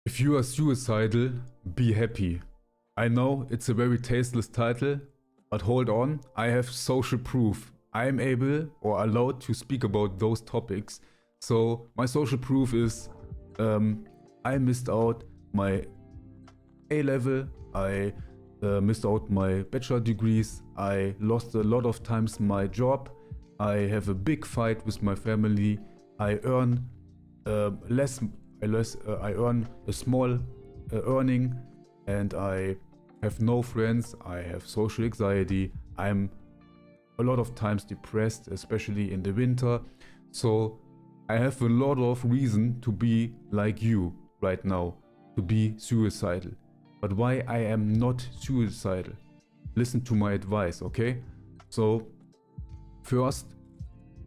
If you are suicidal, be happy. I know it's a very tasteless title, but hold on, I have social proof. I am able or allowed to speak about those topics. So my social proof is I missed out my A level, I missed out my bachelor degrees, I lost a lot of times my job, I have a big fight with my family, I earn less, I earn a small earning, and I have no friends, I have social anxiety, I'm a lot of times depressed, especially in the winter. So I have a lot of reason to be like you right now, to be suicidal. But why I am not suicidal? Listen to my advice, okay? So first,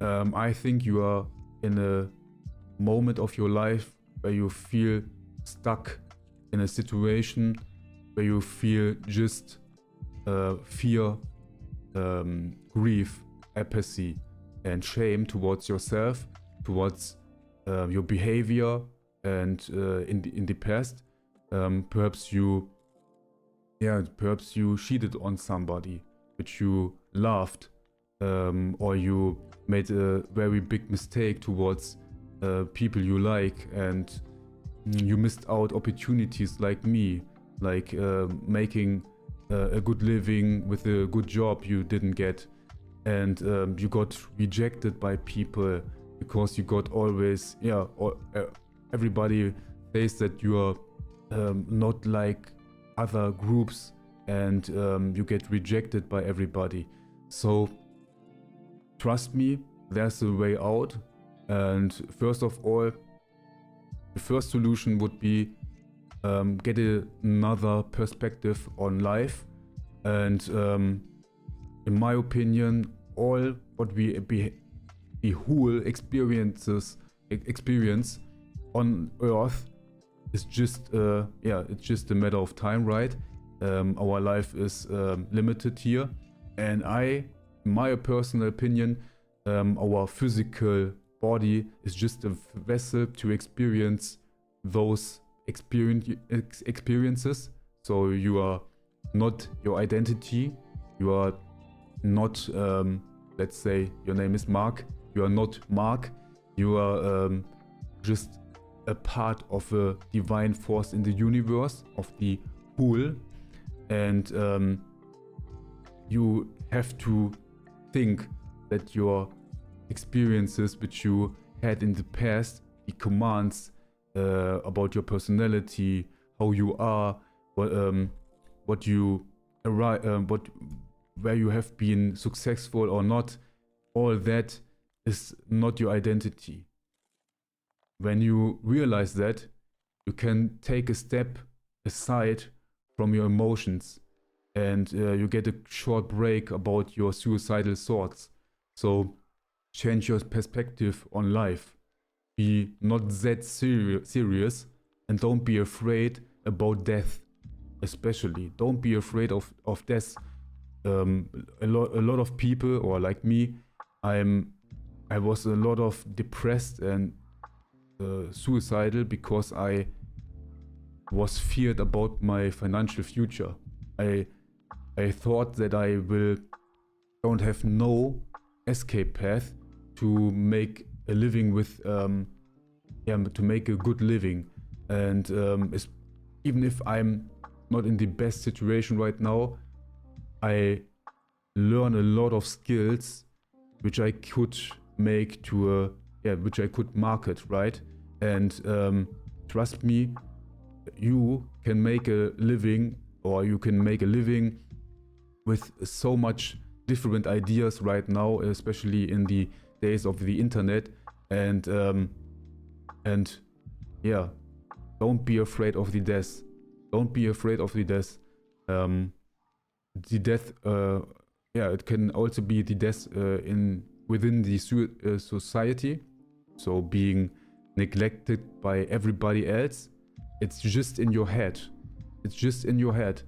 I think you are in a moment of your life where you feel stuck in a situation where you feel just fear, grief, apathy, and shame towards yourself, towards your behavior, and in the past, perhaps you cheated on somebody which you loved, or you made a very big mistake towards people you like, and you missed out opportunities like me, like making a good living with a good job you didn't get, and you got rejected by people because you got always everybody says that you are not like other groups, and you get rejected by everybody. So trust me, there's a way out. And first of all, the first solution would be get another perspective on life. And in my opinion, all what the whole experience on Earth is just it's just a matter of time, right? Our life is limited here, and in my personal opinion, our physical body is just a vessel to experience those experiences. So you are not your identity. You are not, let's say your name is Mark. You are not Mark. You are just a part of a divine force in the universe, of the whole. And you have to think that your experiences which you had in the past, the commands about your personality, how you are, what you where you have been successful or not, all that is not your identity. When you realize that, you can take a step aside from your emotions, and you get a short break about your suicidal thoughts. So change your perspective on life. Be not that serious, and don't be afraid about death. Especially, don't be afraid of death. A lot of people, or like me, I was a lot of depressed and suicidal because I was feared about my financial future. I thought that I don't have no escape path to make a living with to make a good living, and even if I'm not in the best situation right now, I learn a lot of skills which I could make to which I could market, right? And trust me, you can make a living, or you can make a living with so much different ideas right now, especially in the days of the internet. And don't be afraid of the death. Don't be afraid of the death. The death, it can also be the death within the society. So being neglected by everybody else. It's just in your head. It's just in your head.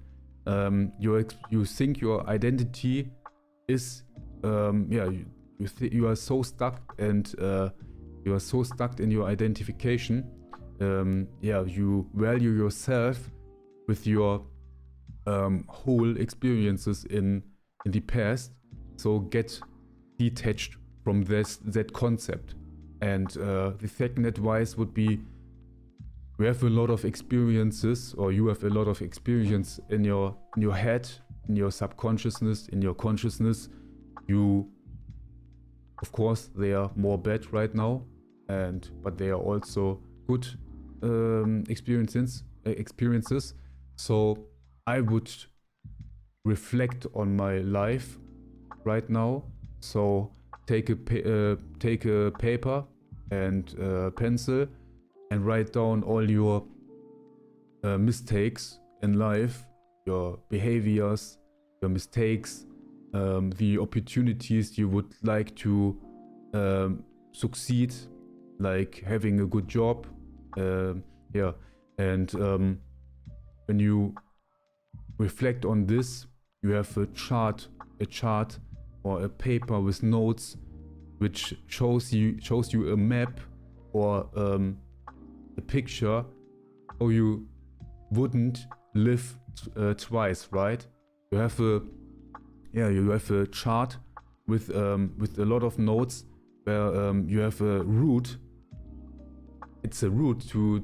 You think your identity is you are so stuck, and you are so stuck in your identification, yeah, you value yourself with your whole experiences in the past. So get detached from that concept. And the second advice would be, we have a lot of experiences, or you have a lot of experience in your head, in your subconsciousness, in your consciousness. You, of course, they are more bad right now, but they are also good experiences. So I would reflect on my life right now. So take a paper and pencil and write down all your mistakes in life, your behaviors, your mistakes, the opportunities you would like to succeed, like having a good job. Yeah, and when you reflect on this, you have a chart or a paper with notes which shows you a map or a picture how you wouldn't live twice, right? You have a chart with a lot of notes where you have a route. It's a route to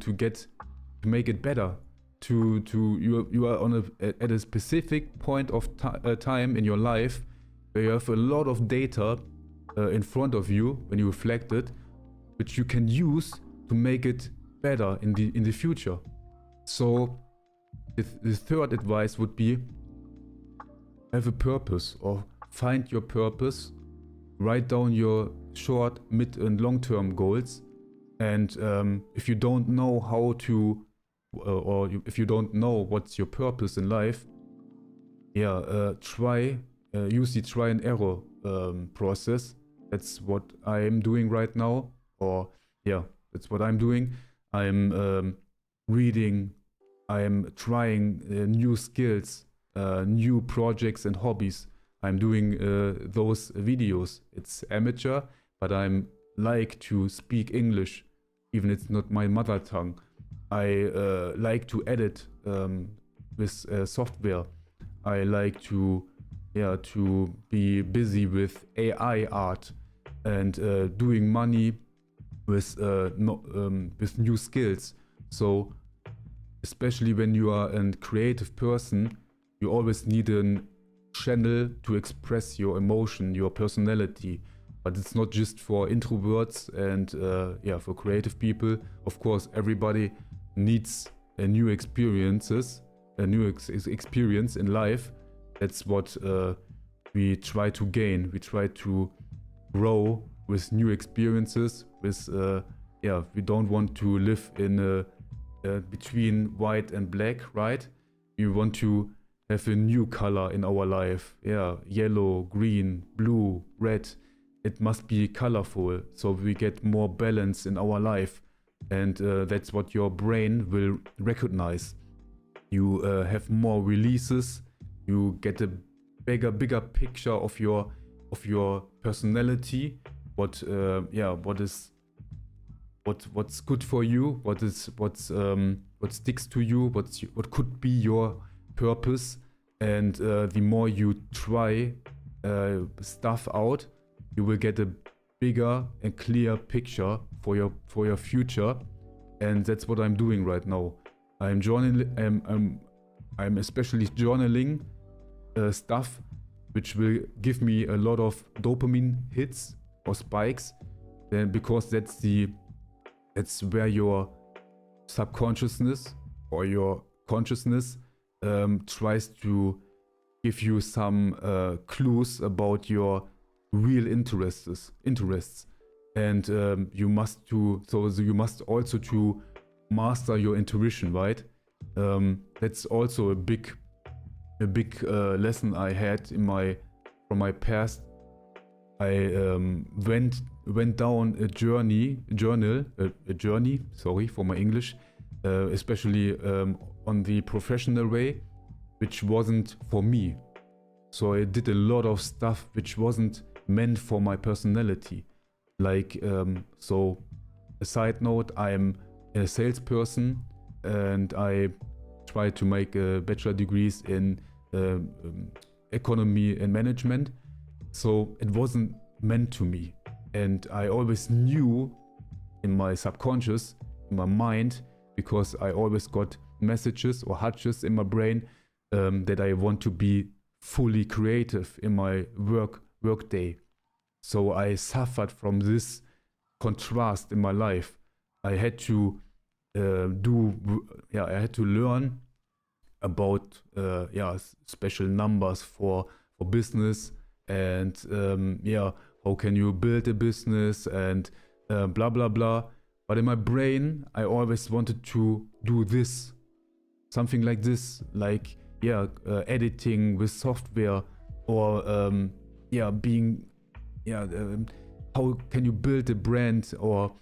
make it better. You are at a specific point of time in your life where you have a lot of data in front of you when you reflect it, which you can use to make it better in the future. So the third advice would be, have a purpose, or find your purpose. Write down your short, mid and long-term goals. And if you don't know how to, if you don't know what's your purpose in life, use the try and error process. That's what I'm doing right now. That's what I'm doing. I'm reading, I'm trying new skills, new projects and hobbies. I'm doing those videos. It's amateur, but I'm like to speak English, even it's not my mother tongue. I like to edit with software. I like to be busy with AI art and doing money with new skills. So especially when you are a creative person, you always need a channel to express your emotion, your personality. But it's not just for introverts and for creative people. Of course, everybody needs a new experience in life. That's what we try to gain. We try to grow with new experiences. We don't want to live in between white and black, right? We want to have a new color in our life. Yeah, yellow, green, blue, red. It must be colorful, so we get more balance in our life. And that's what your brain will recognize. You have more releases. You get a bigger picture of your personality. What's good for you? What sticks to you? What could be your purpose? And the more you try stuff out, you will get a bigger and clear picture for your future. And that's what I'm doing right now. I'm journaling. I'm especially journaling stuff which will give me a lot of dopamine hits or spikes. Then because that's where your subconsciousness or your consciousness tries to give you some clues about your real interests. And you must also to master your intuition, right? That's also a big lesson I had from my past. I went down a journey. Sorry for my English, especially on the professional way, which wasn't for me. So I did a lot of stuff which wasn't meant for my personality. Like so, a side note: I'm a salesperson, and I tried to make bachelor degrees in economy and management. So it wasn't meant to me. And I always knew in my subconscious, in my mind, because I always got messages or hunches in my brain that I want to be fully creative in my work day. So I suffered from this contrast in my life. I had to I had to learn about special numbers for business, and how can you build a business, and blah blah blah. But in my brain, I always wanted to do this, something like this, like editing with software, or how can you build a brand, or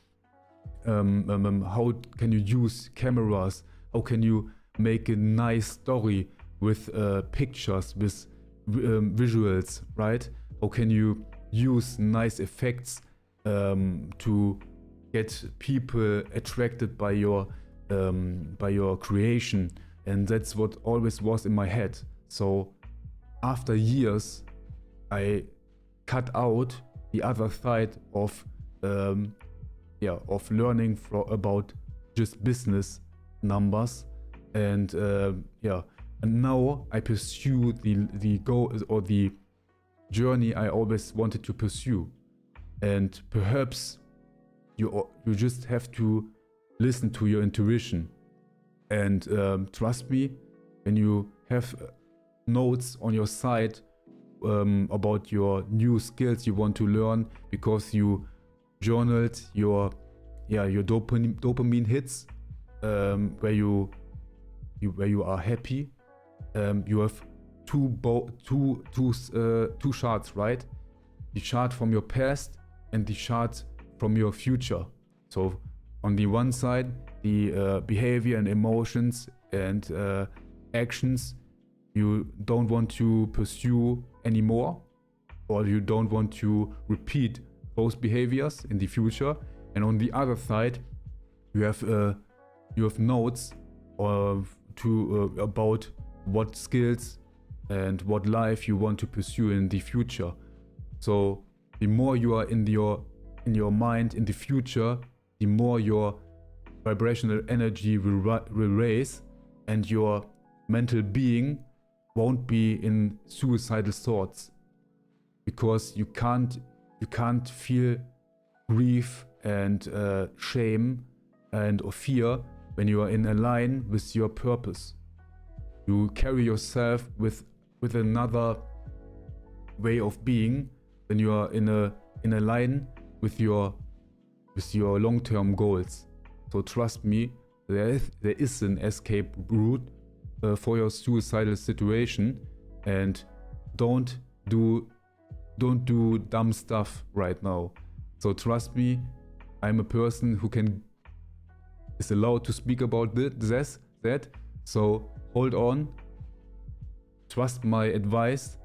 how can you use cameras, how can you make a nice story with pictures, with visuals, right? How can you use nice effects to get people attracted by your creation? And that's what always was in my head. So after years, I cut out the other side of learning about just business numbers, and now I pursue the goal or the journey I always wanted to pursue. And perhaps you just have to listen to your intuition, and trust me, when you have notes on your side about your new skills you want to learn because you journaled your dopamine hits, where you are happy. You have two charts, right? The chart from your past and the chart from your future. So on the one side, the behavior and emotions and actions you don't want to pursue anymore, or you don't want to repeat those behaviors in the future. And on the other side, you have notes about what skills and what life you want to pursue in the future. So the more you are in your mind in the future, the more your vibrational energy will raise, and your mental being won't be in suicidal thoughts, because you can't feel grief and shame or fear when you are in a line with your purpose. You carry yourself with another way of being when you are in a line with your long-term goals. So trust me, there is an escape route for your suicidal situation, and don't do dumb stuff right now. So trust me, I'm a person who is allowed to speak about that. So hold on, trust my advice,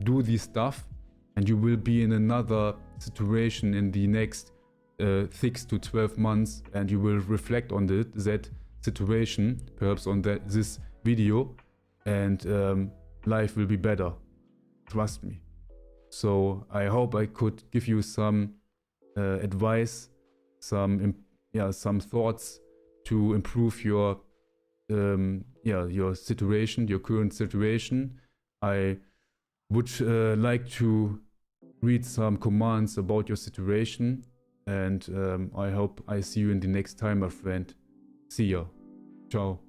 do this stuff, and you will be in another situation in the next 6 to 12 months, and you will reflect on that situation, perhaps on this video, and life will be better. Trust me. So I hope I could give you some advice, some thoughts to improve your situation, your current situation. I would like to read some commands about your situation, and I hope I see you in the next time, my friend. See ya. Ciao.